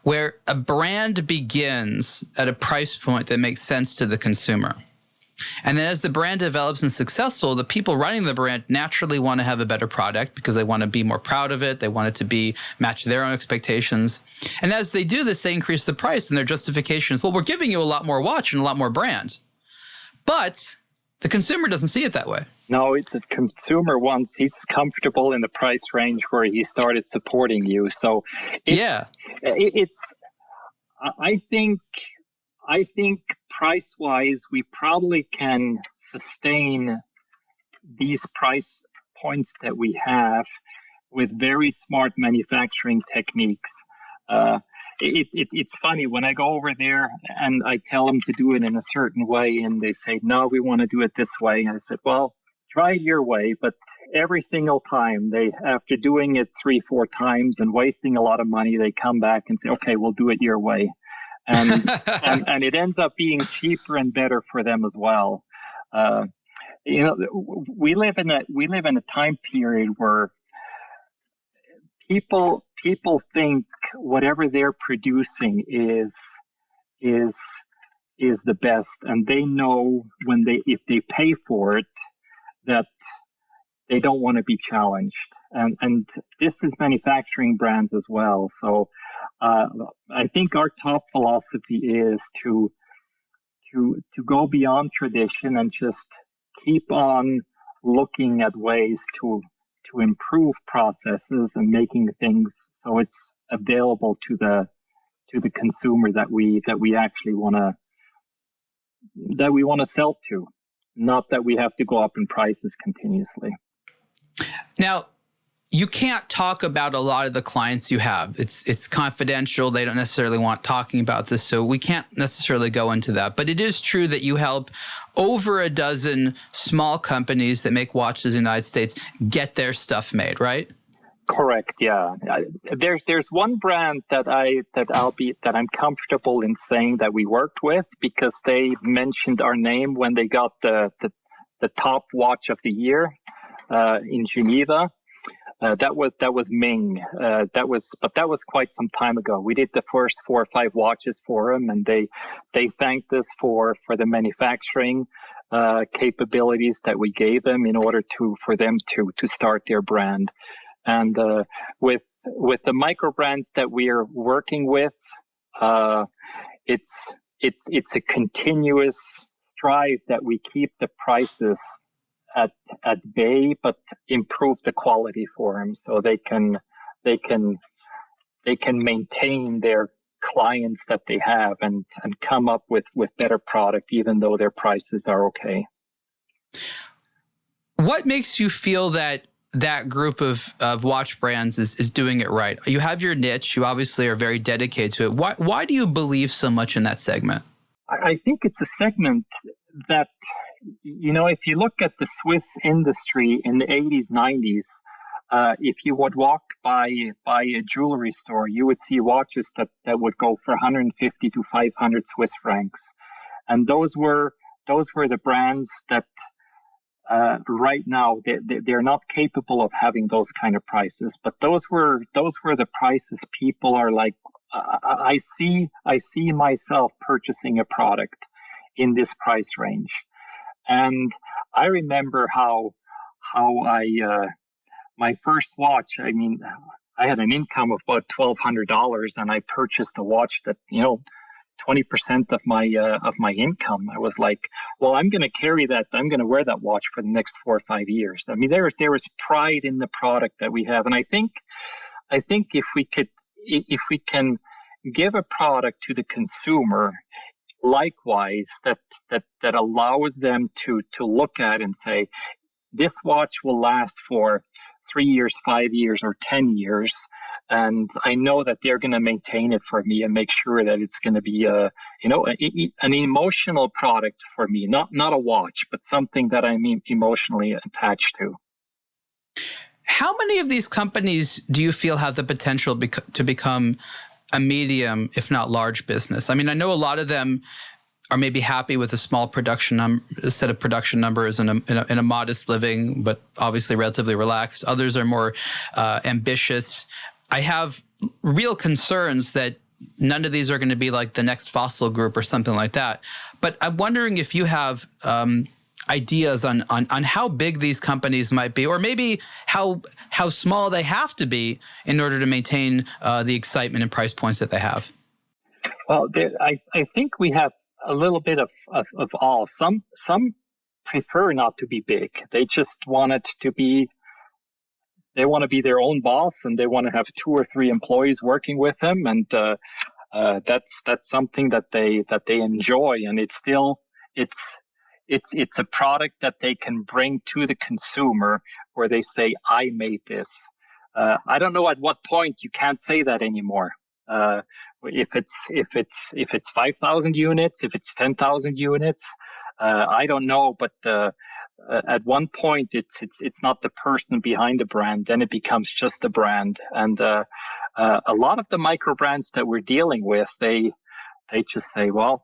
where a brand begins at a price point that makes sense to the consumer. And then as the brand develops and successful, the people running the brand naturally want to have a better product because they want to be more proud of it. They want it to match their own expectations. And as they do this, they increase the price, and their justification is, well, we're giving you a lot more watch and a lot more brand. But the consumer doesn't see it that way. No, the consumer he's comfortable in the price range where he started supporting you. So I think price-wise, we probably can sustain these price points that we have with very smart manufacturing techniques. It's funny when I go over there and I tell them to do it in a certain way, and they say, no, we want to do it this way. And I said, well, try it your way. But every single time, after doing it 3-4 times and wasting a lot of money, they come back and say, okay, we'll do it your way. And it ends up being cheaper and better for them as well. We live in a time period where people think whatever they're producing is the best, and they know if they pay for it that they don't want to be challenged, and this is manufacturing brands as well. So I think our top philosophy is to go beyond tradition and just keep on looking at ways to improve processes and making things so it's available to the consumer that we actually want to sell to, not that we have to go up in prices continuously. Now, you can't talk about a lot of the clients you have. It's confidential. They don't necessarily want talking about this, so we can't necessarily go into that. But it is true that you help over a dozen small companies that make watches in the United States get their stuff made, right? Correct. Yeah. There's one brand that I'm comfortable in saying that we worked with, because they mentioned our name when they got the top watch of the year in Geneva. That was Ming. That was quite some time ago. We did the first 4 or 5 watches for them, and they thanked us for the manufacturing capabilities that we gave them in order for them to start their brand. And with the micro brands that we are working with, it's a continuous strive that we keep the prices at bay, but improve the quality for them, so they can maintain their clients that they have and come up with better product, even though their prices are okay. What makes you feel that group of watch brands is doing it right? You have your niche. You obviously are very dedicated to it. Why do you believe so much in that segment? I think it's a segment that, if you look at the Swiss industry in the 80s, 90s, if you would walk by a jewelry store, you would see watches that would go for 150 to 500 Swiss francs. And those were the brands that right now they're not capable of having those kind of prices. But those were the prices people are like, I see myself purchasing a product in this price range. And I remember how my first watch, I had an income of about $1,200, and I purchased a watch that, 20% of my income. I was like, well, I'm going to carry that. I'm going to wear that watch for the next 4 or 5 years. There was pride in the product that we have. And I think if we can give a product to the consumer, likewise, that allows them to look at and say, this watch will last for 3 years, 5 years, or 10 years. And I know that they're going to maintain it for me and make sure that it's going to be an emotional product for me, not a watch, but something that I'm emotionally attached to. How many of these companies do you feel have the potential to become a medium, if not large business? I know a lot of them are maybe happy with a small set of production numbers in a modest living, but obviously relatively relaxed. Others are more ambitious. I have real concerns that none of these are going to be like the next Fossil Group or something like that. But I'm wondering if you have ideas on how big these companies might be, or maybe how small they have to be in order to maintain the excitement and price points that they have. Well, I think we have a little bit of all. Some prefer not to be big. They just want it to be. They want to be their own boss, and they want to have 2 or 3 employees working with them, and that's something that they enjoy. And it's a product that they can bring to the consumer, where they say, "I made this." I don't know at what point you can't say that anymore. If it's 5,000 units, if it's 10,000 units, I don't know, but at one point it's not the person behind the brand, then it becomes just the brand. And a lot of the micro brands that we're dealing with, they just say, well,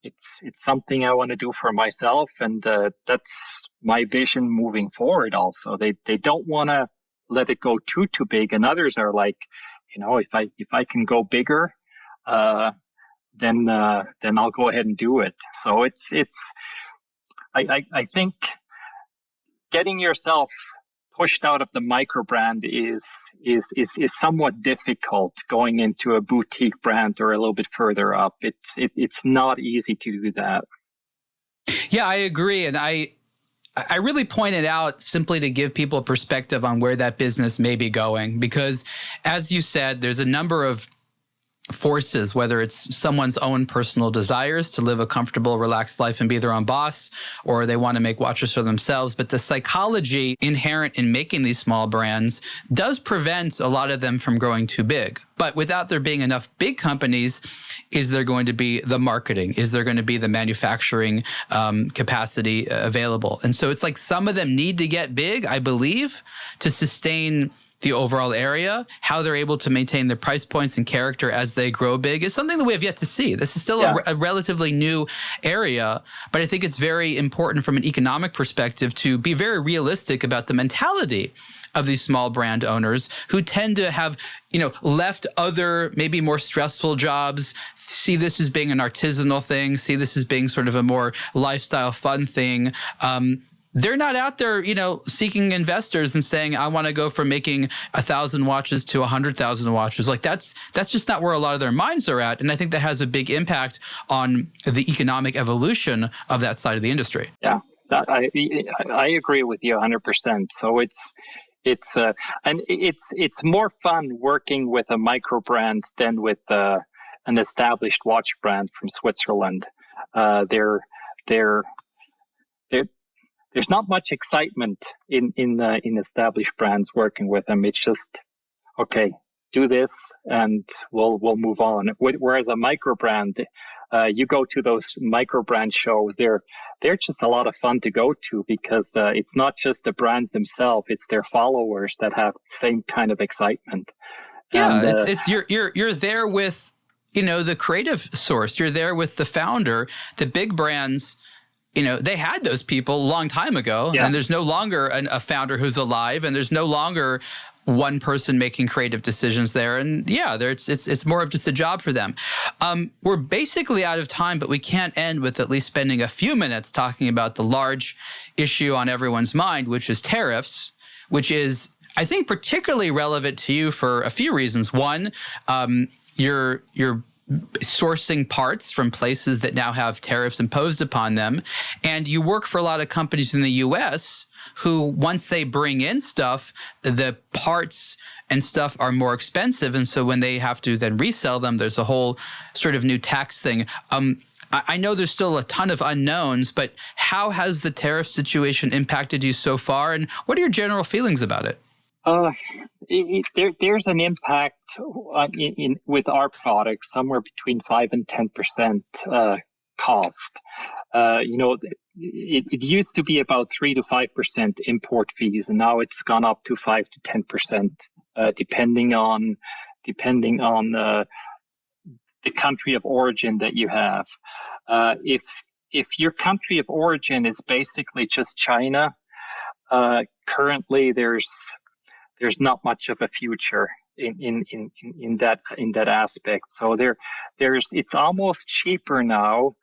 it's something I want to do for myself, and that's my vision moving forward. Also, they don't want to let it go too big. And others are like, if I can go bigger, then I'll go ahead and do it. So I think getting yourself pushed out of the micro brand is somewhat difficult going into a boutique brand or a little bit further up. It's not easy to do that. Yeah, I agree. And I really pointed out simply to give people a perspective on where that business may be going, because as you said, there's a number of forces, whether it's someone's own personal desires to live a comfortable, relaxed life and be their own boss, or they want to make watches for themselves. But the psychology inherent in making these small brands does prevent a lot of them from growing too big. But without there being enough big companies, is there going to be the marketing? Is there going to be the manufacturing capacity available? And so it's like some of them need to get big, I believe, to sustain the overall area. How they're able to maintain their price points and character as they grow big is something that we have yet to see. This is still a relatively new area, but I think it's very important from an economic perspective to be very realistic about the mentality of these small brand owners who tend to have, left other maybe more stressful jobs, see this as being an artisanal thing, see this as being sort of a more lifestyle fun thing. they're not out there, seeking investors and saying, I want to go from making 1,000 watches to 100,000 watches. Like that's just not where a lot of their minds are at. And I think that has a big impact on the economic evolution of that side of the industry. Yeah, I agree with you 100%. So it's more fun working with a micro brand than with an established watch brand from Switzerland. There's not much excitement in established brands working with them. It's just, okay, do this and we'll move on. Whereas a micro brand, you go to those micro brand shows, they're just a lot of fun to go to because it's not just the brands themselves, it's their followers that have the same kind of excitement. Yeah, and, it's you're there with the creative source. You're there with the founder. The big brands, they had those people a long time ago, and there's no longer a founder who's alive, and there's no longer one person making creative decisions there. And it's more of just a job for them. We're basically out of time, but we can't end with at least spending a few minutes talking about the large issue on everyone's mind, which is tariffs, which is, I think, particularly relevant to you for a few reasons. One, you're sourcing parts from places that now have tariffs imposed upon them. And you work for a lot of companies in the US who, once they bring in stuff, the parts and stuff are more expensive. And so when they have to then resell them, there's a whole sort of new tax thing. I know there's still a ton of unknowns, but how has the tariff situation impacted you so far? And what are your general feelings about it? There's an impact with our products, somewhere between 5 and 10% cost. It used to be about 3 to 5% import fees, and now it's gone up to 5 to 10%, depending on the country of origin that you have. If your country of origin is basically just China, currently there's not much of a future in that aspect. So it's almost cheaper now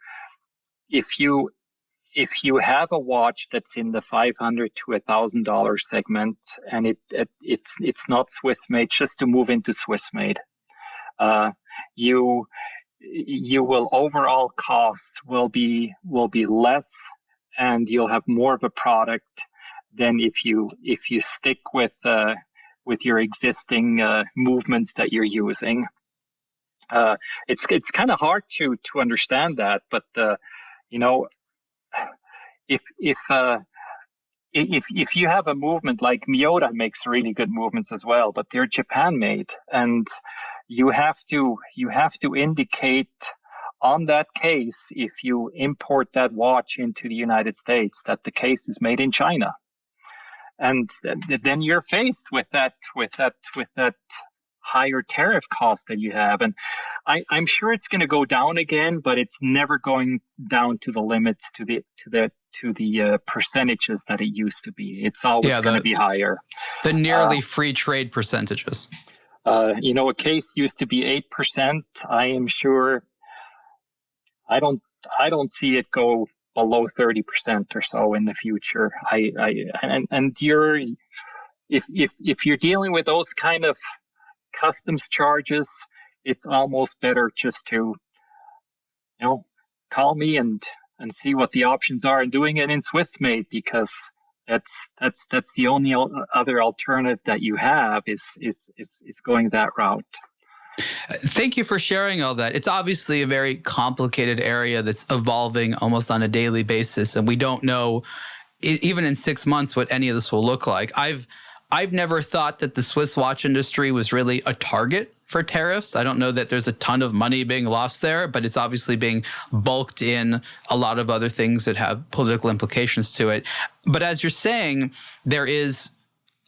if you have a watch that's in the $500 to $1,000 segment and it's not Swiss made, just to move into Swiss made. You will, overall costs will be less, and you'll have more of a product than if you stick with your existing movements that you're using. It's kind of hard to understand that, but if you have a movement like Miyota makes really good movements as well, but they're Japan made, and you have to indicate on that case, if you import that watch into the United States, that the case is made in China. And then you're faced with that higher tariff cost that you have. And I'm sure it's going to go down again, but it's never going down to the limits, to the percentages that it used to be. It's always going to be higher. The nearly free trade percentages. A case used to be 8%. I am sure. I don't see it go below 30% or so in the future. If you're dealing with those kind of customs charges, it's almost better just to, call me and see what the options are, and doing it in Swiss made, because that's the only other alternative that you have is going that route. Thank you for sharing all that. It's obviously a very complicated area that's evolving almost on a daily basis, and we don't know, even in 6 months, what any of this will look like. I've never thought that the Swiss watch industry was really a target for tariffs. I don't know that there's a ton of money being lost there, but it's obviously being bulked in a lot of other things that have political implications to it. But as you're saying, there is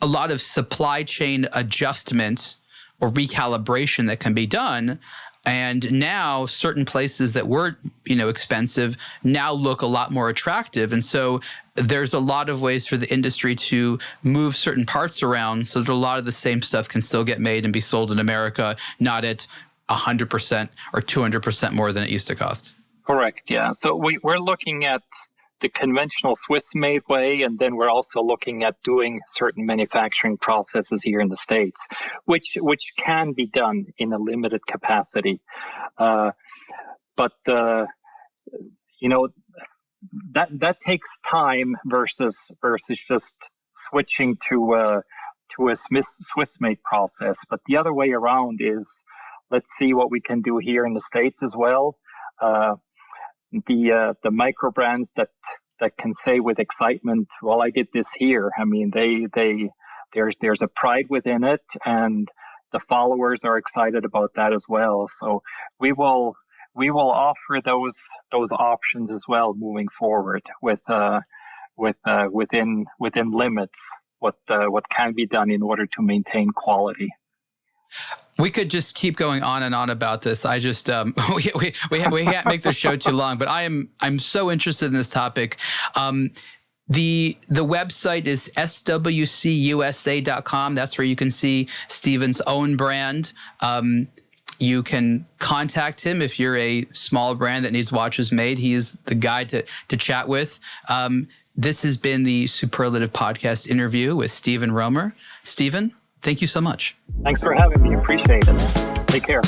a lot of supply chain adjustment or recalibration that can be done. And now certain places that were, expensive now look a lot more attractive. And so there's a lot of ways for the industry to move certain parts around so that a lot of the same stuff can still get made and be sold in America, not at 100% or 200% more than it used to cost. Correct. Yeah. So we're looking at the conventional Swiss-made way, and then we're also looking at doing certain manufacturing processes here in the States, which can be done in a limited capacity. But that takes time versus just switching to a Swiss-made process. But the other way around is, let's see what we can do here in the States as well. The micro brands that can say with excitement, well, I did this here. I mean, there's a pride within it, and the followers are excited about that as well. So we will offer those options as well moving forward within limits, what can be done in order to maintain quality. We could just keep going on and on about this. I just we can't make the show too long, but I'm so interested in this topic. The website is SWCUSA.com. That's where you can see Stephen's own brand. You can contact him if you're a small brand that needs watches made. He is the guy to chat with. This has been the Superlative Podcast interview with Stephen Roemer. Stephen, thank you so much. Thanks for having me. Appreciate it. Take care.